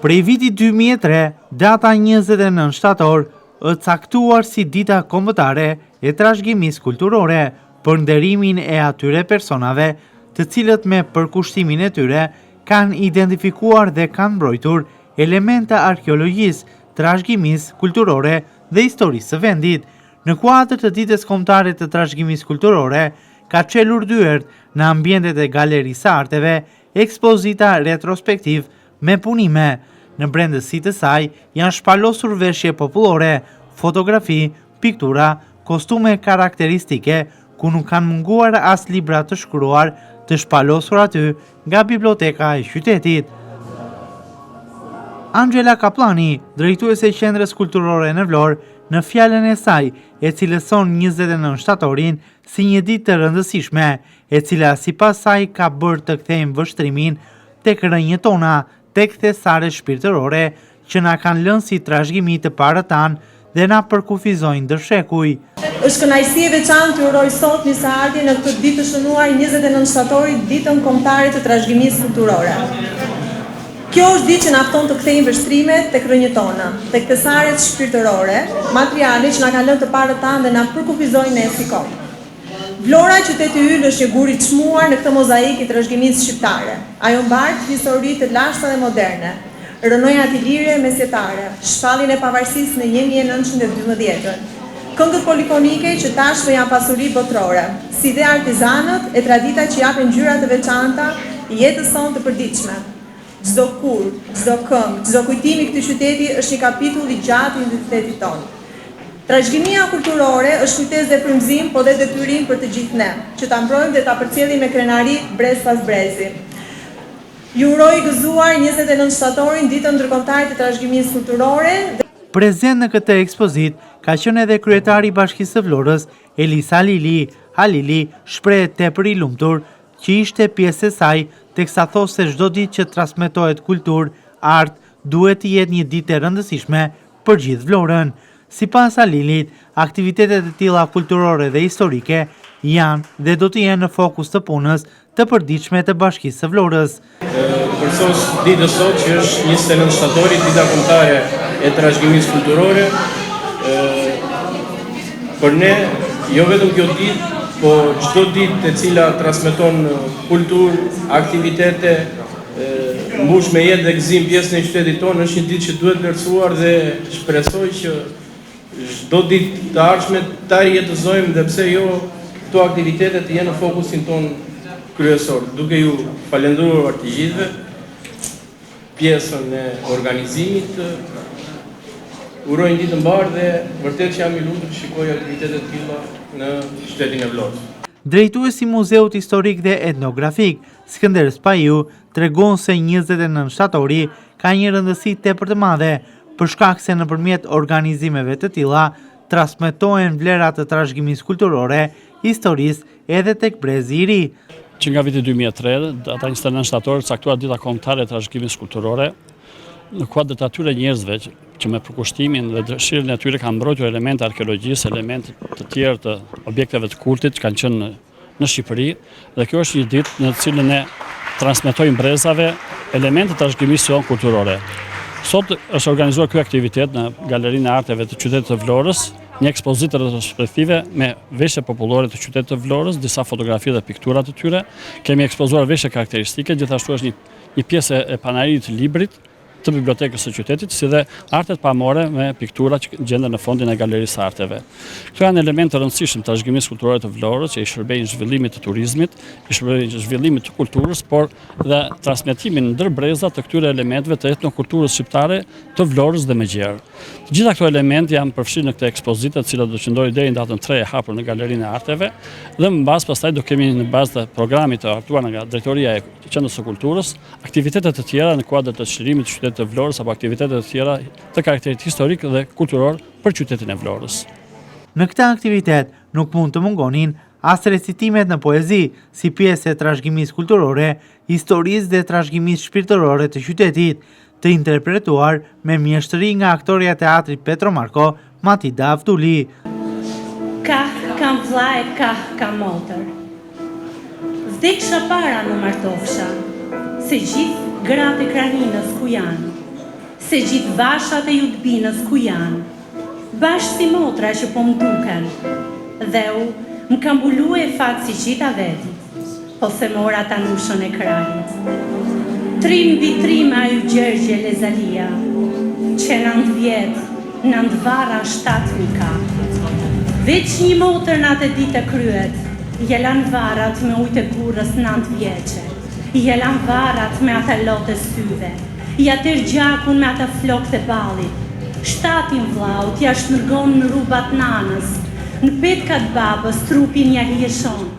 Prej vitit 2003, data 29 shtator është caktuar si dita kombëtare e trashëgimisë kulturore për nderimin e atyre personave të cilët me përkushtimin e tyre kanë identifikuar dhe kanë mbrojtur elemente arkeologjisë, trashëgimisë kulturore dhe historisë së vendit. Në kuadër të ditës kombëtare të trashëgimisë kulturore, ka çelur dyert në ambientet e Galerisë së Arteve ekspozita retrospektiv me punime. Në brendësitë të saj janë shpalosur veshje popullore, fotografi, piktura, kostume karakteristike, ku nuk kanë munguar as libra të shkruar të shpalosur aty nga biblioteka e qytetit. Angela Kaplani, drejtuese e Qendrës Kulturore në Vlorë, në fjalën e saj e cilëson 29 shtatorin si një ditë të rëndësishme, e cila sipas saj ka bërë të kthejmë vështrimin tek rënjët tona, tek thesare shpirtërore që na kanë lënë si trashëgimi të parët tanë dhe na përkufizojnë ndërshekuj. Është kënaqësi e veçantë të uroj sot një seardhje në këtë ditë të shënuar 29 shtatorit, ditën kombëtare të trashëgimisë kulturore. Kjo është ditë që na fton të kthejmë vështrimet tek rrënjët tona, tek thesaret shpirtërore, materiale që na kanë lënë të parët tanë dhe na përkufizojnë ne si kohë. Vlora, qyteti yll, është një gur i çmuar në këtë mozaik i trashëgimisë shqiptare. Ajo mbart histori të lashta dhe moderne, rënojat ilire mesjetare, shpallin e pavarësisë në 1912. Këngët polifonike që tashmë janë pasuri botërore, si dhe artizanët e tradita që japin ngjyra të veçanta jetës sonë të përditshme. Çdo kur, çdo këngë, çdo kujtim i këtij qyteti është një kapitull i gjatë i identitetit tonë. Trashëgimia kulturore është kujtesë dhe frymëzim, po dhe detyrim për të gjithë ne, që ta mbrojmë dhe ta përcjellim me krenari brez pas brezi. Ju uroj gëzuar 29 shtatorin, ditën ndërkombëtare të trashëgimisë kulturore. Prezent në këtë ekspozit ka qenë edhe kryetari i Bashkisë së Vlorës, Elisa Halili, shpreh tepër i lumtur që ishte pjesë e saj, teksa thos se çdo ditë që transmetohet kulturë, art, duhet të jetë një ditë e rëndësishme për gjithë Vlorën. Sipas Halilit, aktivitetet e tilla kulturore dhe historike janë dhe do të jenë në fokus të punës të përditshme të Bashkisë së Vlorës. Përsos ditës sot që është 29 shtatori, dita kombëtare e trashëgimisë kulturore, për ne jo vetëm kjo ditë, po çdo ditë e cila transmeton kulturë, aktivitete, mbush me jetë dhe gëzim pjesën e qytetit tonë, është një ditë që duhet vlerësuar dhe shpresoj që çdo ditë të ardhshme ta jetësojmë dhe pse jo këto aktivitete të jenë në fokusin ton kryesor. Duke ju falendëruar të gjithëve pjesën e organizimit, uroj një ditë mbar dhe vërtet që jam i lumtur të shikoj aktivitete të tilla në qytetin e Vlorës. Drejtuesi i Muzeut Historik dhe Etnografik, Skënder Spaju, tregon se 29 shtatori ka një rëndësi tepër të madhe, për shkak se nëpërmjet organizimeve të tilla transmetohen vlerat të trashëgimisë kulturore, historisë edhe tek brezi i ri. Që nga viti 2003, data 29 shtator, caktuar dita kombëtare e trashëgimisë kulturore, në kuadër të atyre njerëzve që me përkushtimin dhe dëshirën e tyre kanë mbrojtur elemente arkeologjisë, elemente të tjerë të objekteve të kultit që kanë qenë në Shqipëri, dhe kjo është një ditë në të cilën ne transmetojmë brezave elemente të trashëgimisë sonë kulturore. Sot është organizuar ky aktivitet në Galerinë e Arteve të qytetit të Vlorës, një ekspozitë retrospektive me veshje popullore të qytetit të Vlorës, disa fotografi dhe piktura të tyre. Kemi ekspozuar veshje karakteristike, gjithashtu është një pjesë e panarit të librit të bibliotekës së qytetit, si dhe artet pamore me piktura që gjenden në fondin e Galerisë së Arteve. Këto janë elemente të rëndësishëm të trashëgimisë kulturore të Vlorës, që i shërbejnë zhvillimit të turizmit, i shërbejnë zhvillimit të kulturës, por dhe transmetimin ndër breza të këtyre elementeve të etnokulturës shqiptare të Vlorës dhe Megjerë. Të gjitha këto elemente janë përfshirë në këtë ekspozitë, e cila do të qëndrojë deri në datën 3 e hapur në Galerinë e Arteve, dhe më bazë pastaj do kemi në bazë të programit të hartuar nga Drejtoria e Qendrës së Kulturës, aktivitetet të tjera në kuadër të çlirimit të qytetit të Vlorës apo aktivitetet të tjera të karakterit historik dhe kulturor për qytetin e Vlorës. Në këtë aktivitet nuk mund të mungonin as recitimet në poezi, si pjesë e trashëgimisë kulturore, historisë dhe trashëgimisë shpirtërore të qytetit, të interpretuar me mjeshtëri nga aktoria e teatrit Petro Marko, Matilda Avduli. Kah kam vlla e kah kam motër. Vdeksha para në martofsha, se gjithë gratë e krahinës ku janë. se gjithë vashat e Judbinës ku janë, bashkë si motra që po më duken, dhe më kam bulu e fatë si qita veti, po se mora ta nushën e krajit. Trim vitrim a ju Gjergje Lezalia, që 9 vjetë, 9 vara 7 ka. Veç një motër në atë ditë kryet, jelan varat me ujtë e burrës 9 vjeqe, jelan varat me atë lotë e syve, i atër gjakun me atë flok të balit, 7 vllaut ja shnërgon në rrubat nanës, në petkat babës trupin ja hieshon,